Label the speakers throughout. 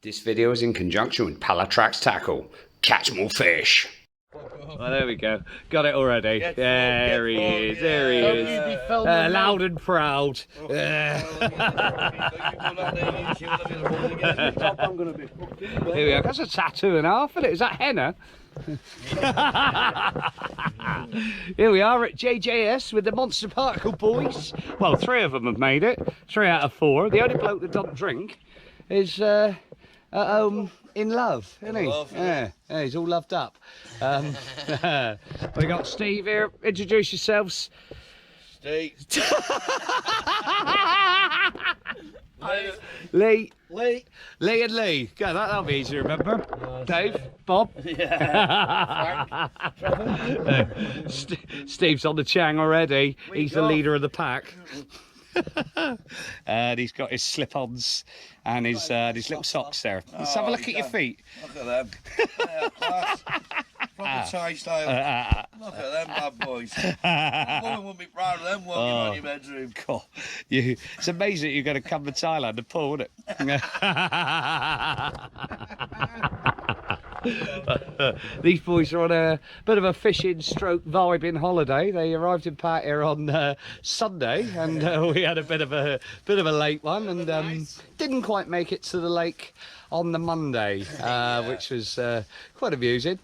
Speaker 1: This video is in conjunction with Palatrax Tackle. Catch more fish.
Speaker 2: Well, there we go. Got it already. There he is. There he is. Loud and proud. Here we go. That's a tattoo and a half, isn't it? Is that henna? Here we are at JJS with the Monster Particle boys. Well, 3 of them have made it. 3 out of 4. The only bloke that doesn't drink is in love, isn't he? Yeah, he's all loved up. We got Steve here. Introduce yourselves.
Speaker 3: Steve.
Speaker 2: Lee. And Lee. Go, that'll be easy to remember. Dave. Bob.
Speaker 3: Yeah.
Speaker 2: Steve's on the chang already. He's the leader of the pack. And he's got his slip-ons and his little socks there. Let's have a look at your feet.
Speaker 3: Look at them. Yeah, class. Proper Thai style. Look at them bad boys. A woman wouldn't be proud of them walking around your bedroom.
Speaker 2: God, it's amazing you're going to come to Thailand and pull, isn't it? These boys are on a bit of a fishing stroke vibing holiday. They arrived in Pat here on Sunday, and we had a bit of a late one, and didn't quite make it to the lake on the Monday, which was quite amusing.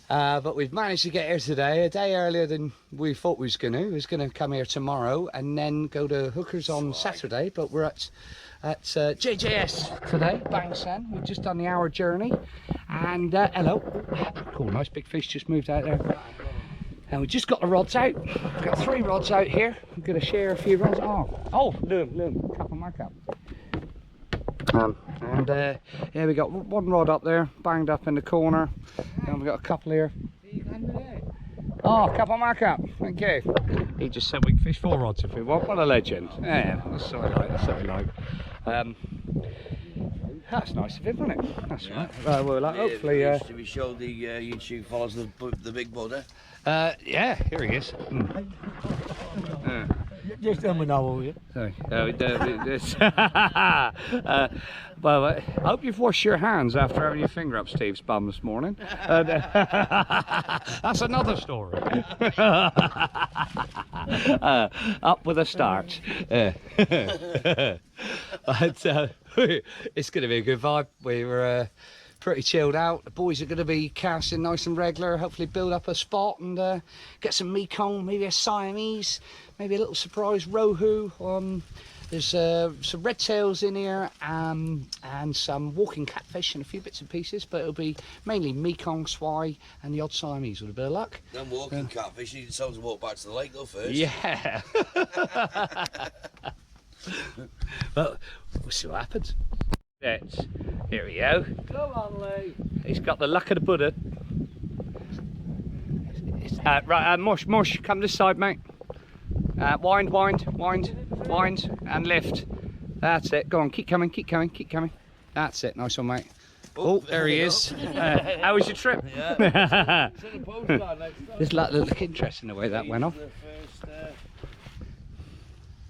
Speaker 2: But we've managed to get here today, a day earlier than we thought we was going to. We was going to come here tomorrow and then go to Hookers on Saturday, but we're at JJS today, Bangsan. We've just done the hour journey, and hello, cool, nice big fish just moved out there. And we just got the rods out. We've got 3 rods out here. I'm going to share a few rods. Oh, look, cap on my cap. And yeah, we got 1 rod up there, banged up in the corner, and we've got a couple here. Oh, cap on my cap, thank you. He just said we can fish 4 rods if we want. What a legend. Yeah, that's what I like, that's what I like. That's nice of him, isn't it? That's right. Well, hopefully...
Speaker 3: Should we show the YouTube followers the big budder?
Speaker 2: Yeah, here he is.
Speaker 4: Just tell me now, will you?
Speaker 2: Sorry. Well, I hope you've washed your hands after having your finger up Steve's bum this morning. That's another story. Up with a start. But, it's going to be a good vibe. We were pretty chilled out. The boys are going to be casting nice and regular, hopefully build up a spot and get some Mekong, maybe a Siamese, maybe a little surprise rohu. There's some red tails in here and some walking catfish and a few bits and pieces, but it'll be mainly Mekong, swai and the odd Siamese with a bit of luck.
Speaker 3: Them walking catfish, you need to tell them to walk back to the lake though first.
Speaker 2: Yeah. But we'll see what happens. Here we go.
Speaker 4: Come on, Lee.
Speaker 2: He's got the luck of the Buddha. Right, Mush, come this side, mate. Wind, and lift. That's it. Go on, keep coming. That's it. Nice one, mate. Oh, there he is. How was your trip?
Speaker 3: Yeah.
Speaker 2: This look interesting the way that went off.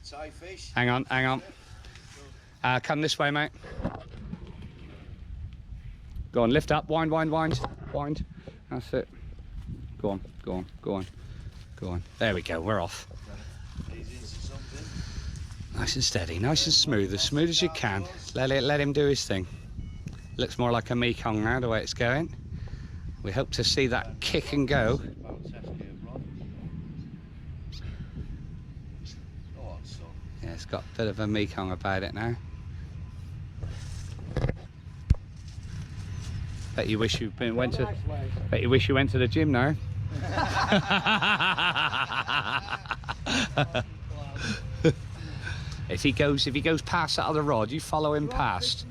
Speaker 3: Thai fish.
Speaker 2: Hang on. Come this way, mate. Go on, lift up, wind. That's it. Go on. There we go, we're off. Nice and steady, nice and smooth as you can. Let him do his thing. Looks more like a Mekong now, the way it's going. We hope to see that kick and go. Yeah, it's got a bit of a Mekong about it now. Bet you wish you went to the gym now. If he goes past that other rod, you follow him past.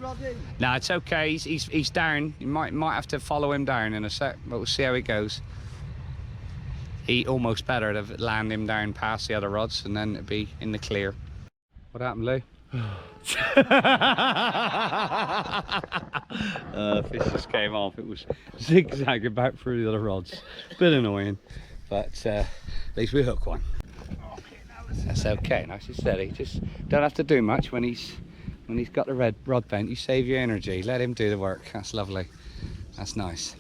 Speaker 2: No, it's okay. He's down. You might have to follow him down in a sec, but we'll see how he goes. He almost better to land him down past the other rods, and then it'd be in the clear. What happened, Lou? Fish just came off. It was zigzagging back through the other rods. Bit annoying, but at least we hook one. That's okay, nice and steady. Just don't have to do much when he's When he's got the red rod bent, you save your energy. Let him do the work. That's lovely. That's nice.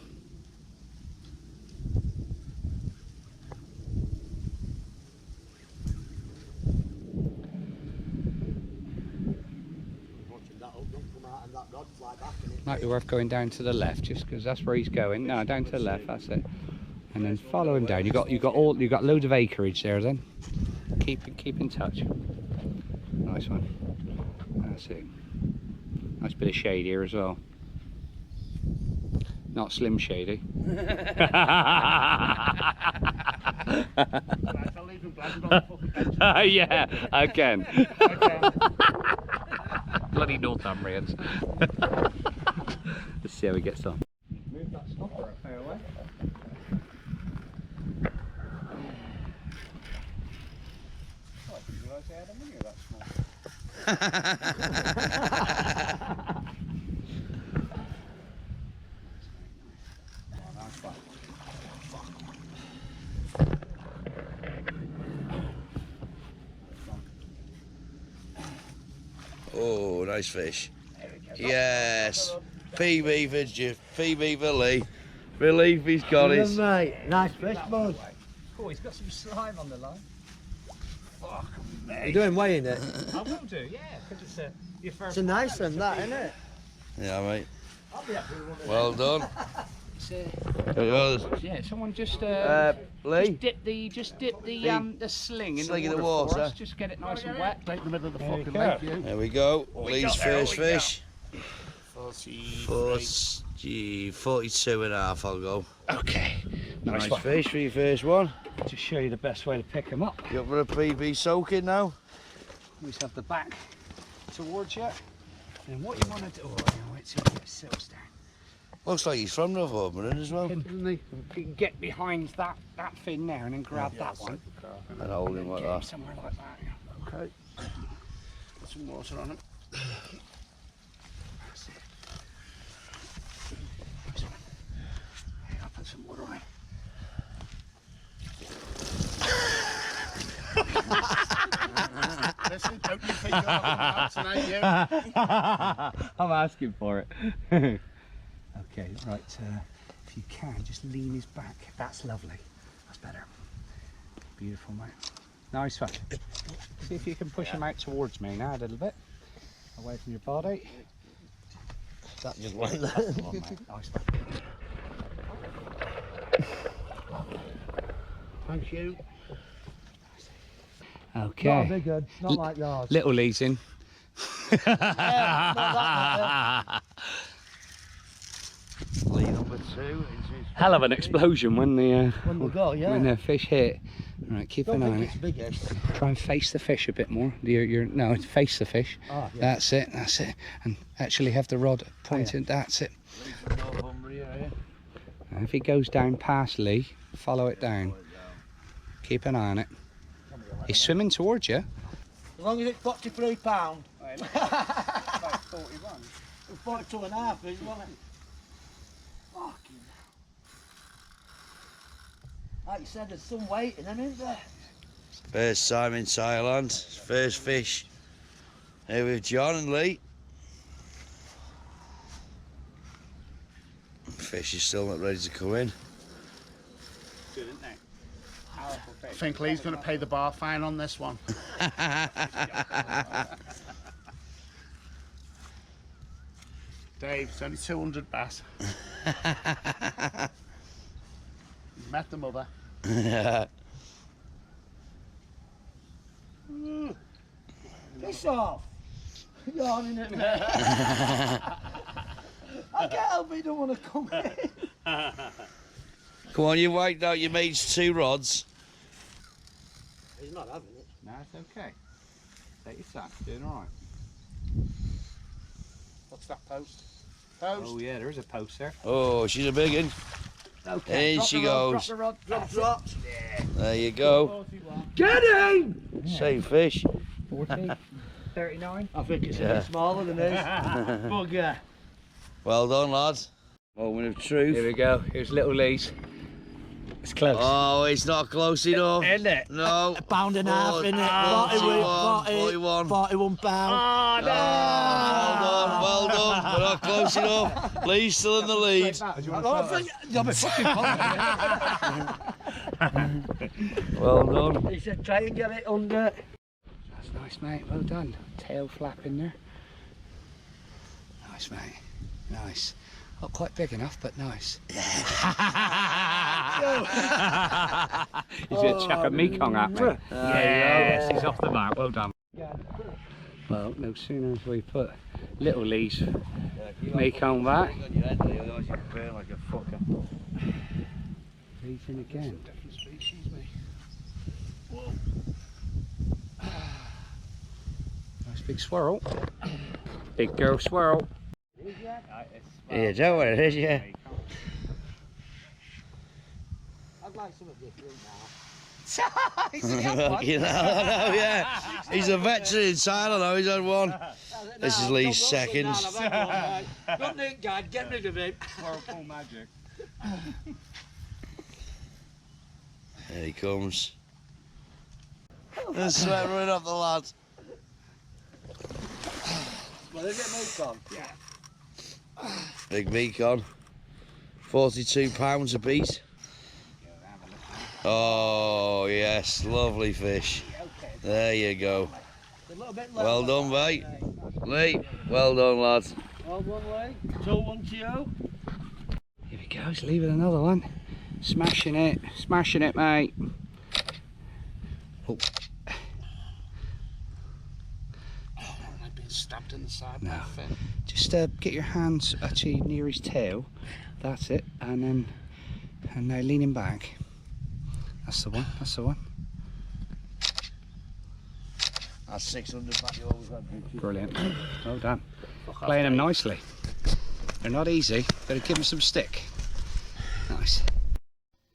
Speaker 2: Might be worth going down to the left, just because that's where he's going. No, down to the left. That's it. And then follow him down. You got loads of acreage there. Then keep in touch. Nice one. That's it. Nice bit of shade here as well. Not slim shady. Yeah, again. Bloody Northumbrians. Let's see how he gets on. Move that stopper a fair way. Oh, I didn't realise they had a mirror that small.
Speaker 3: Oh, nice fish. Yes. PB for Lee. Relief he's got his.
Speaker 4: Mate, nice fish, bud.
Speaker 2: Oh, he's got some slime on the line. Fuck me.
Speaker 4: You're doing weighing it.
Speaker 2: I will do, yeah, because it's your first.
Speaker 4: It's a nice one, that, isn't it?
Speaker 3: Yeah, mate.
Speaker 4: I'll be happy with one.
Speaker 3: Well done.
Speaker 2: Yeah, someone just
Speaker 3: Lee.
Speaker 2: just dip the sling in
Speaker 3: Sling in
Speaker 2: the
Speaker 3: the
Speaker 2: water. For
Speaker 3: water.
Speaker 2: us. Just get it nice and wet. Take the middle of the fucking
Speaker 4: lake,
Speaker 2: lake.
Speaker 3: There we go. Lee's first fish.
Speaker 2: 43.
Speaker 3: 42 and a half, I'll go.
Speaker 2: Okay.
Speaker 3: Nice fish for your first one.
Speaker 2: To show you the best way to pick them up.
Speaker 3: You up for a PB soaking now?
Speaker 2: We just have the back towards you. And what you want to do, wait till you get sills down.
Speaker 3: Looks like he's from Northumberland as well.
Speaker 2: You can get behind that fin there and then grab that one.
Speaker 3: And hold him like
Speaker 2: Get him
Speaker 3: that.
Speaker 2: somewhere like that. Yeah.
Speaker 3: Okay.
Speaker 2: Put some water on him. That's it. Nice one. Hey, I'll put some water on him.
Speaker 5: Listen, don't you think you're having tonight, you?
Speaker 2: I'm asking for it. Okay, right. If you can, just lean his back. That's lovely. That's better. Beautiful, mate. Nice one. See if you can push him out towards me now a little bit. Away from your body.
Speaker 4: That just like that.
Speaker 2: Come on, mate. Nice one.
Speaker 5: Thank you.
Speaker 2: Okay.
Speaker 4: Not a big one, not like yours.
Speaker 2: Little Lee's in.
Speaker 3: Lee number 2.
Speaker 2: Hell of an explosion when the
Speaker 4: When we go, yeah.
Speaker 2: when the fish hit. Right, keep
Speaker 4: Don't
Speaker 2: an eye
Speaker 4: think
Speaker 2: on
Speaker 4: it's
Speaker 2: it.
Speaker 4: biggest.
Speaker 2: Try and face the fish a bit more. No, face the fish.
Speaker 4: Ah, yeah.
Speaker 2: That's it. That's it. And actually have the rod pointed. That's it.
Speaker 3: Lee from Northumbria, yeah.
Speaker 2: And if he goes down past Lee, follow it down. Keep an eye on it. He's swimming towards you.
Speaker 4: As long as it's 43 pounds.
Speaker 2: About 41.
Speaker 4: 42 and a half, isn't it? Fucking hell. Like you said, there's some weight in them, isn't there?
Speaker 3: First time in Thailand. First fish. Here with John and Lee. Fish is still not ready to come in.
Speaker 2: Good, isn't it? Powerful fish.
Speaker 5: I think Lee's going to pay the bar fine on this one. Dave, it's only 200 bass. He's met the mother.
Speaker 4: Piss off! Yawning at me. I can't help it, he don't want to come in.
Speaker 3: Come on, you wiped out your mate's 2 rods.
Speaker 4: He's not having it.
Speaker 2: No, it's okay. Take your time. Doing all right.
Speaker 5: What's that post? Post?
Speaker 2: Oh yeah, there is a post there.
Speaker 3: Oh, she's a big one.
Speaker 2: Okay.
Speaker 3: In
Speaker 4: Drop
Speaker 3: she
Speaker 4: the rod,
Speaker 3: goes.
Speaker 4: Drop the rod, drop.
Speaker 3: There you go.
Speaker 5: 41.
Speaker 4: Get him!
Speaker 3: Same fish.
Speaker 2: 40, 39.
Speaker 4: I think it's a
Speaker 3: Yeah.
Speaker 4: bit smaller than his. Bugger.
Speaker 3: Well done, lads. Moment of truth.
Speaker 2: Here we go. Here's little Lee's. It's close.
Speaker 3: Oh, it's not close enough.
Speaker 2: Isn't it?
Speaker 3: No.
Speaker 4: A pound and a half, innit?
Speaker 3: 41.
Speaker 4: 41 pound.
Speaker 2: Oh, no!
Speaker 3: Well done. We're not close enough. Lee's still in the lead. Well done.
Speaker 4: He said try and get it under.
Speaker 2: That's nice, mate. Well done. Tail flapping there. Nice, mate. Nice. Not quite big enough, but nice. He's going to chuck a Mekong at me. Yes, he's off the mark. Well done. Well, no sooner as we put little Lee's Mekong back. Lee's in again. Different species, mate. Whoa. Nice big swirl. Big girl swirl.
Speaker 3: Yeah, don't worry, it is, yeah.
Speaker 4: I'd like something different
Speaker 3: You know, yeah. He's a veteran in Thailand, though. He's had one.
Speaker 4: now.
Speaker 3: This is Lee's second.
Speaker 4: Don't need Dad, get rid of him.
Speaker 5: Whirlpool magic.
Speaker 3: There he comes. The sweat running off the lad.
Speaker 4: Well, is it Mekong?
Speaker 5: Yeah.
Speaker 3: Big Mekong. £42 a piece. Oh, yes. Lovely fish. There you go.
Speaker 4: A little bit lower.
Speaker 3: Well done, mate. Lee, well done, lads.
Speaker 4: All one way, two one to you.
Speaker 2: Here he goes, leaving another one. Smashing it, mate. Oh.
Speaker 5: I've been stabbed in the side
Speaker 2: No.
Speaker 5: by a fin.
Speaker 2: Just get your hands actually near his tail. That's it, and now lean him back. That's the one. That's the one.
Speaker 3: That's 600 back you always had.
Speaker 2: Brilliant. Well done. Playing them nicely. They're not easy, but give them some stick. Nice.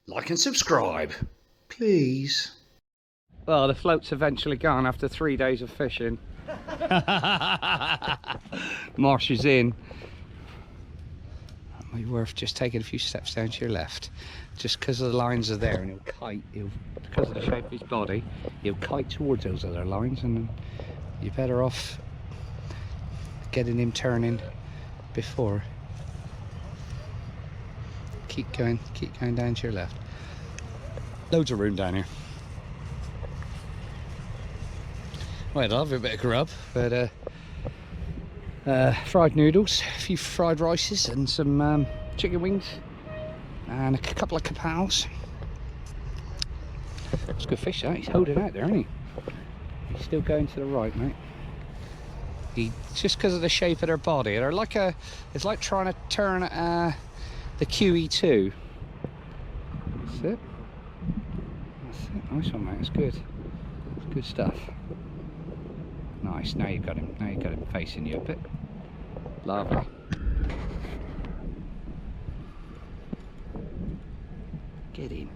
Speaker 1: Like and subscribe, please.
Speaker 2: Well, the float's eventually gone after 3 days of fishing. Marsh is in. Might be worth just taking a few steps down to your left. Just because the lines are there and he'll kite, because of the shape of his body, he'll kite towards those other lines, and you're better off getting him turning before. Keep going down to your left. Loads of room down here. Right, I'll have a bit of grub, but fried noodles, a few fried rices and some chicken wings and a couple of kapals. It's good fish, that. He's holding out there, isn't he? He's still going to the right, mate. Just because of the shape of their body, they're like it's like trying to turn the QE2. That's it. That's it. Nice one, mate. It's good. It's good stuff. Nice. Now you've got him. Now you've got him facing you a bit. Lovely. Get in.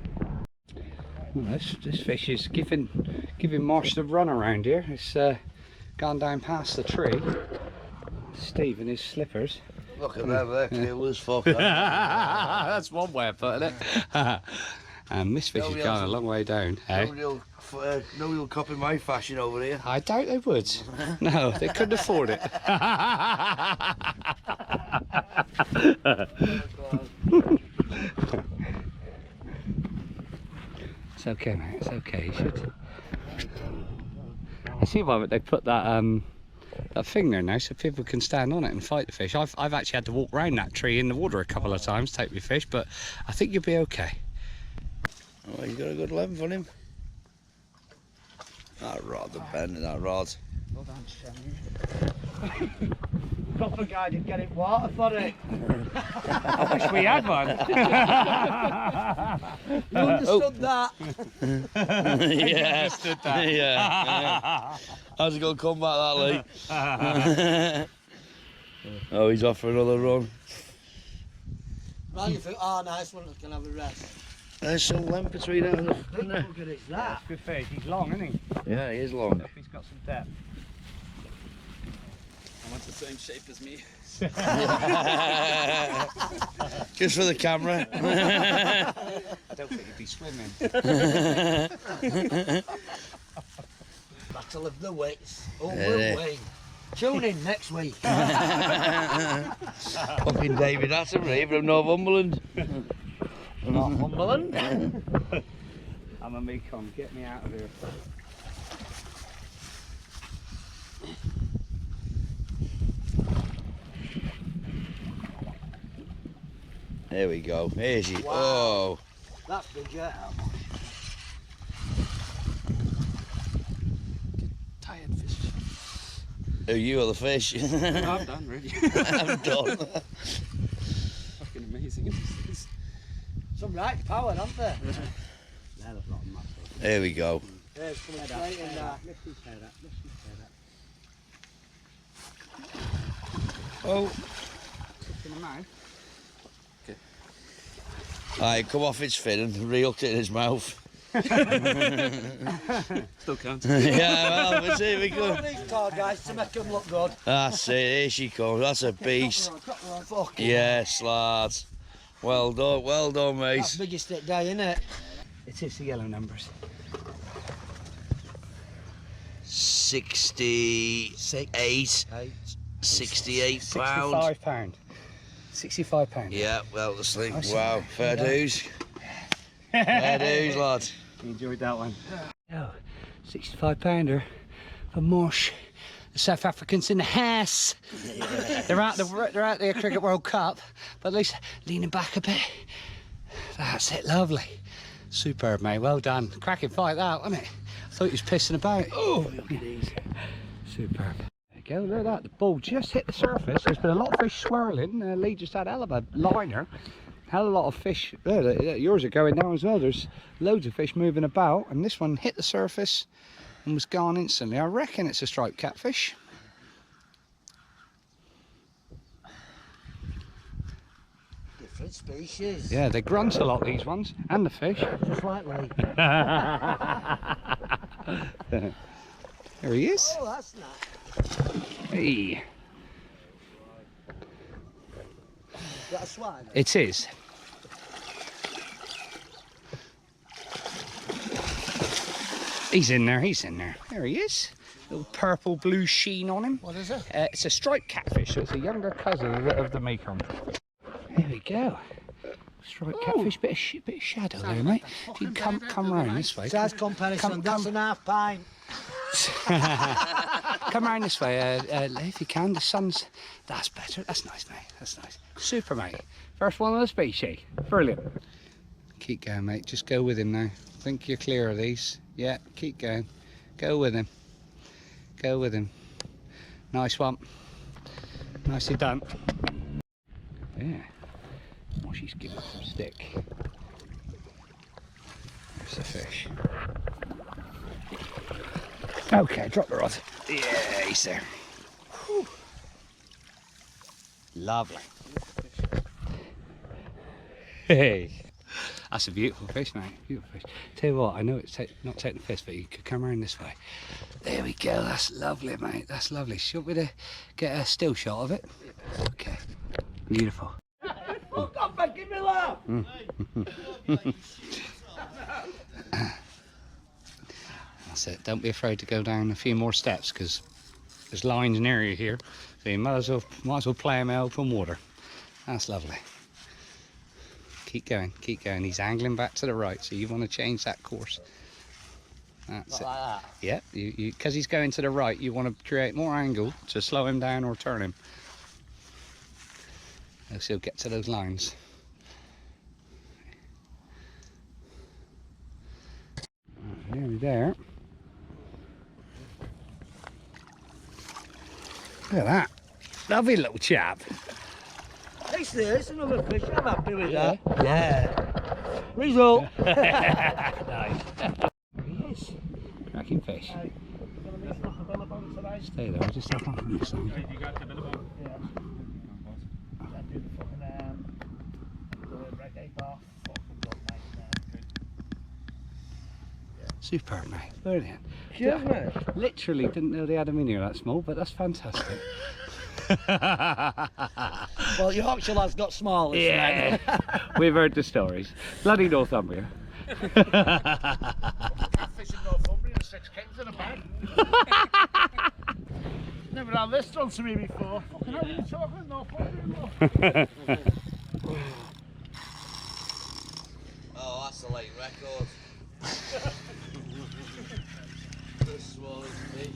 Speaker 2: Well, this fish is giving Marsh the run around here. It's gone down past the tree. Steve in his slippers.
Speaker 3: Look at them, they're cool as fuck.
Speaker 2: That's one way of putting it. And this fish has gone a long way down.
Speaker 3: Nobody will copy my fashion over here.
Speaker 2: I doubt they would. No, they couldn't afford it. It's okay, mate. It's okay. You should. I see why they put that that thing there now, so people can stand on it and fight the fish. I've actually had to walk around that tree in the water a couple of times to take my fish, but I think you'll be okay.
Speaker 3: Oh, he's got a good length on him. That rod, the bend in that rod.
Speaker 4: Hold on, Sammy. Proper guy didn't get it water for it.
Speaker 2: I wish we had one.
Speaker 4: You understood that?
Speaker 3: Yeah.
Speaker 2: Understood that.
Speaker 3: Yeah. How's it going to come back that late? Oh, he's off for another run.
Speaker 4: Right, you think, oh, nice one, can have a rest.
Speaker 3: There's some length between them, isn't there?
Speaker 4: Look at it, that.
Speaker 2: Good fish. He's long, isn't he?
Speaker 3: Yeah, he is long.
Speaker 2: He's got some depth.
Speaker 5: I want the same shape as me.
Speaker 3: Just for the camera.
Speaker 2: don't think he'd be swimming.
Speaker 4: Battle of the wits. Oh, will we? Tune in next week.
Speaker 3: Fucking David Attenborough from Northumberland.
Speaker 2: Northumberland? I'm a Mekong, get me out of here.
Speaker 3: There we go. Here's he.
Speaker 4: Wow.
Speaker 3: Oh.
Speaker 4: That's big, yeah.
Speaker 5: Tired fish.
Speaker 3: Are you or the fish?
Speaker 5: I'm done, really.
Speaker 3: I'm done.
Speaker 5: Fucking amazing.
Speaker 4: Some right power, aren't there?
Speaker 3: There we go.
Speaker 4: There's coming straight in there.
Speaker 2: Oh. In the mouth.
Speaker 3: Alright, come off its fin and re-hooked it in his mouth.
Speaker 5: Still counts.
Speaker 3: Yeah, well, let's see if we
Speaker 4: All
Speaker 3: can.
Speaker 4: these tall guys to make them look good.
Speaker 3: That's it, here she comes. That's a beast.
Speaker 4: Fucking
Speaker 3: Yes, lads. Well done, mate.
Speaker 4: That's the biggest stick day, isn't it?
Speaker 2: It is the yellow numbers.
Speaker 3: 68, 68 pound.
Speaker 2: £65. £65.
Speaker 3: Yeah, well, the sling.
Speaker 2: Nice.
Speaker 3: Wow, fair dues. Fair dues, lads.
Speaker 2: Enjoyed that one. Oh, £65 for Mosh. The South Africans in the house. They're out the Cricket World Cup, but at least leaning back a bit. That's it, lovely. Superb, mate. Well done. Cracking fight that, wasn't it? I thought he was pissing about. Oh, look at these. Superb. There you go. Look at that. The ball just hit the surface. There's been a lot of fish swirling. Lee just had a hell of a liner. Hell of a lot of fish. Yours are going down as well. There's loads of fish moving about, and this one hit the surface and was gone instantly. I reckon it's a striped catfish.
Speaker 4: Different species.
Speaker 2: Yeah, they grunt a lot, these ones, and the fish.
Speaker 4: Just like me.
Speaker 2: There he is.
Speaker 4: Oh, that's nice.
Speaker 2: Hey.
Speaker 4: Is that a swine?
Speaker 2: It is. He's in there, he's in there. There he is. Little purple blue sheen on him.
Speaker 4: What is it?
Speaker 2: It's a striped catfish, so it's a younger cousin of the Mekong. There we go. Striped catfish, bit of shadow there, mate. If you come round this way.
Speaker 4: Size comparison, that's an half pint.
Speaker 2: Come round this way, if you can. The sun's... That's better. That's nice, mate. That's nice. Super, mate. First one of the species. Brilliant. Keep going, mate. Just go with him now. I think you're clear of these. Yeah, keep going. Go with him. Go with him. Nice one. Nicely done. Yeah. Oh, she's giving some stick. There's the fish. Okay, drop the rod. Yeah, he's there. Whew. Lovely. Hey, that's a beautiful fish, mate. Beautiful fish. Tell you what, I know it's not taking the fish, but you could come around this way. There we go. That's lovely, mate. That's lovely. Should we get a still shot of it? Okay. Beautiful.
Speaker 4: Fuck off and give me a laugh!
Speaker 2: That's it. Don't be afraid to go down a few more steps because there's lines near you here. So you might as well play him out open water. That's lovely. Keep going, keep going. He's angling back to the right, so you want to change that course. That's
Speaker 4: Not
Speaker 2: it.
Speaker 4: like that.
Speaker 2: Yeah, because he's going to the right, you want to create more angle to slow him down or turn him. So he'll get to those lines. Right, nearly there. Look at that. Lovely little chap.
Speaker 4: It's this, another fish. I'm happy with that. Yeah. Result.
Speaker 2: Nice. There he is. Cracking fish. Stay there, I'll just step on from this side.
Speaker 5: You got the billabong?
Speaker 4: Yeah. I do the fucking reggae bar.
Speaker 2: Superb, mate. Brilliant.
Speaker 4: Cheers, mate.
Speaker 2: Literally didn't know they had them in here that small, but that's fantastic.
Speaker 4: Well, Yorkshire lad's got small.
Speaker 2: Yeah, we've heard the stories. Bloody Northumbria.
Speaker 5: Catfish in Northumbria and 6 kings in a bag. Never had this done to me before. Fucking hell, you talking Northumbria?
Speaker 3: Oh, that's a late record. The smallest fish.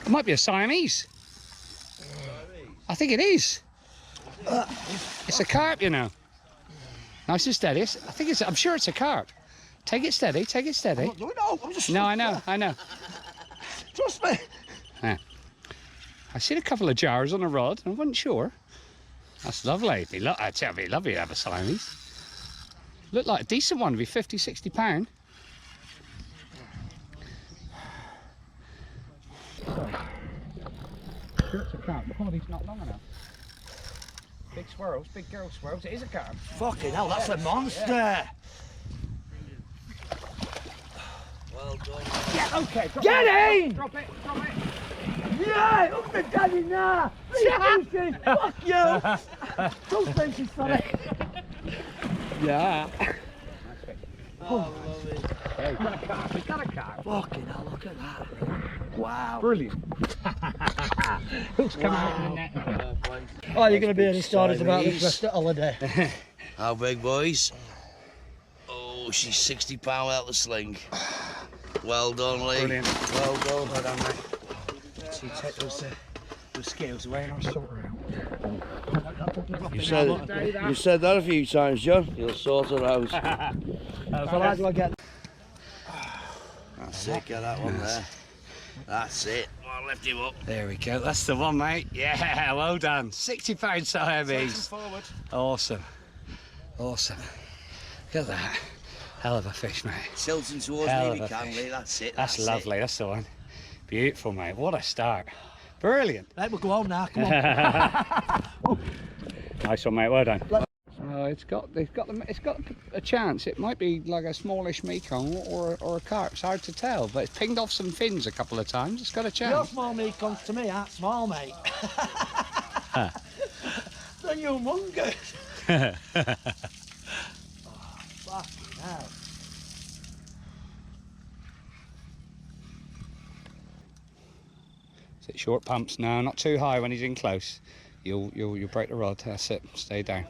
Speaker 2: It might be a Siamese. I think it is. It's a carp, you know. Nice and steady. I think it's. I'm sure it's a carp. Take it steady. Take it steady.
Speaker 4: I'm just...
Speaker 2: No, I know. I know.
Speaker 4: Trust me.
Speaker 2: Yeah. I've seen a couple of jars on a rod. I wasn't sure. That's lovely. I'd say it'd be lovely to have a Siamese. Look like a decent one. It'd be 50, 60 pound. Sure it's a carp. The body's not long enough. Big swirls, big girl swirls. It is a carp.
Speaker 4: Fucking hell, that's a monster.
Speaker 3: Well done.
Speaker 2: Yeah, okay.
Speaker 4: Get in!
Speaker 2: Drop it, drop it.
Speaker 4: Yeah, up the daddy now. Species, fuck you. Two species, sorry.
Speaker 2: Yeah.
Speaker 3: Oh, lovely.
Speaker 2: Hey, got a carp. It's got a carp.
Speaker 4: Fucking hell, look at that. Wow.
Speaker 2: Brilliant. Hooks come out in the net.
Speaker 4: Oh, you're going to be hearing stories about this rest of holiday.
Speaker 3: How big, boys? Oh, she's 60 pound out the sling. Well done, Lee.
Speaker 2: Brilliant.
Speaker 3: Well done.
Speaker 2: Well done, mate. So you take those scales away and I'll sort her out.
Speaker 3: You said that a few times, John. You'll sort her out.
Speaker 4: So how do I get...
Speaker 3: That's it, get that one there. That's it. I'll lift him up.
Speaker 2: There we go. That's the one, mate. Yeah, well done. 60 pound Siamese.
Speaker 5: Forward.
Speaker 2: Awesome. Awesome. Look at that. Hell of a fish, mate.
Speaker 3: Tilting towards
Speaker 2: Hell
Speaker 3: me if
Speaker 2: of
Speaker 3: you
Speaker 2: a
Speaker 3: can,
Speaker 2: fish.
Speaker 3: Lee. That's it.
Speaker 2: That's
Speaker 3: That's
Speaker 2: lovely.
Speaker 3: It.
Speaker 2: That's the one. Beautiful, mate. What a start. Brilliant.
Speaker 4: Right, we'll go home now, come on.
Speaker 2: Nice one, mate. Well done. It's got a chance. It might be like a smallish Mekong or a carp. It's hard to tell, but it's pinged off some fins a couple of times. It's got a
Speaker 4: Your
Speaker 2: chance.
Speaker 4: small Mekongs to me aren't small, mate. They're humongous. Fucking hell.
Speaker 2: Sit short pumps now, not too high when he's in close. You'll break the rod. That's it. Stay down.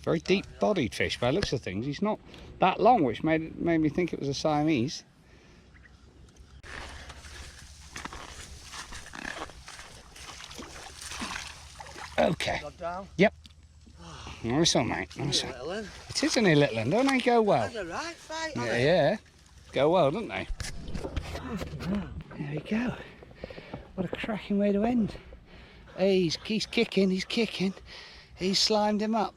Speaker 2: Very deep-bodied fish by the looks of things. He's not that long, which made me think it was a Siamese. Okay.
Speaker 4: Got down.
Speaker 2: Yep. Nice one, mate. Nice one.
Speaker 3: Little one.
Speaker 2: It is an little one, don't they go well?
Speaker 3: That's a right fight,
Speaker 2: Yeah, yeah. Go well, don't they? There we go. What a cracking way to end. Hey, he's kicking, he's kicking. He's slimed him up.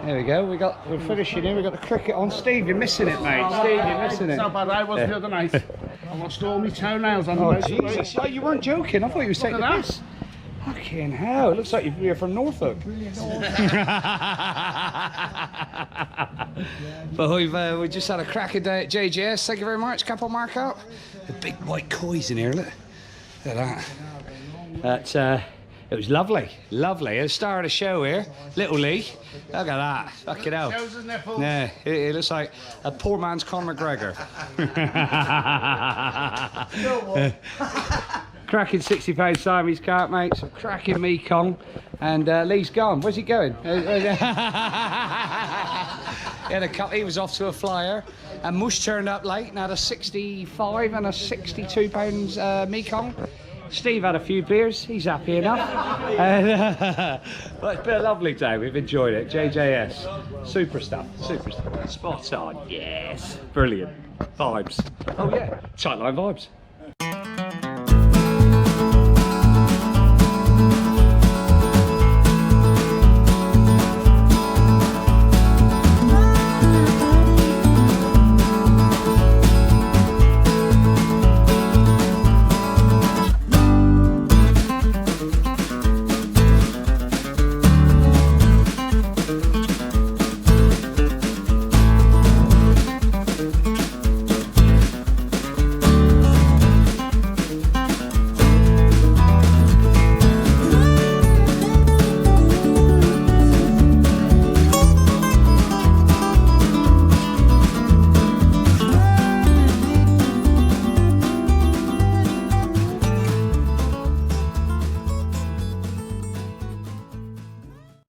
Speaker 2: There we go. We're finishing here. We've got the cricket on. Steve, you're missing it, mate. Steve, you're missing it.
Speaker 5: How bad I was the other night. I lost all my toenails on the
Speaker 2: Oh
Speaker 5: motorway.
Speaker 2: Jesus! Oh, you weren't joking. I thought you were taking
Speaker 5: at
Speaker 2: this. Fucking hell! It looks like you're from Norfolk. But we just had a cracking day at JJS. Thank you very much. Couple mark out. The big white koi's in here. Look at that. That's it was lovely, lovely. At the start of the show here, Little Lee. Look at that. Fucking hell.
Speaker 5: Shows his nipples.
Speaker 2: Yeah, it looks like a poor man's Conor McGregor. Cracking 60 pound Siamese carp, mate. Some cracking Mekong. And Lee's gone. Where's he going? He had a cut. He was off to a flyer. And Mush turned up late and had a 65 and a 62 pounds Mekong. Steve had a few beers. He's happy enough. And, but it's been a lovely day. We've enjoyed it. JJS. Super stuff. Super stuff. Spot on. Yes. Brilliant. Vibes. Oh yeah. Tightline vibes.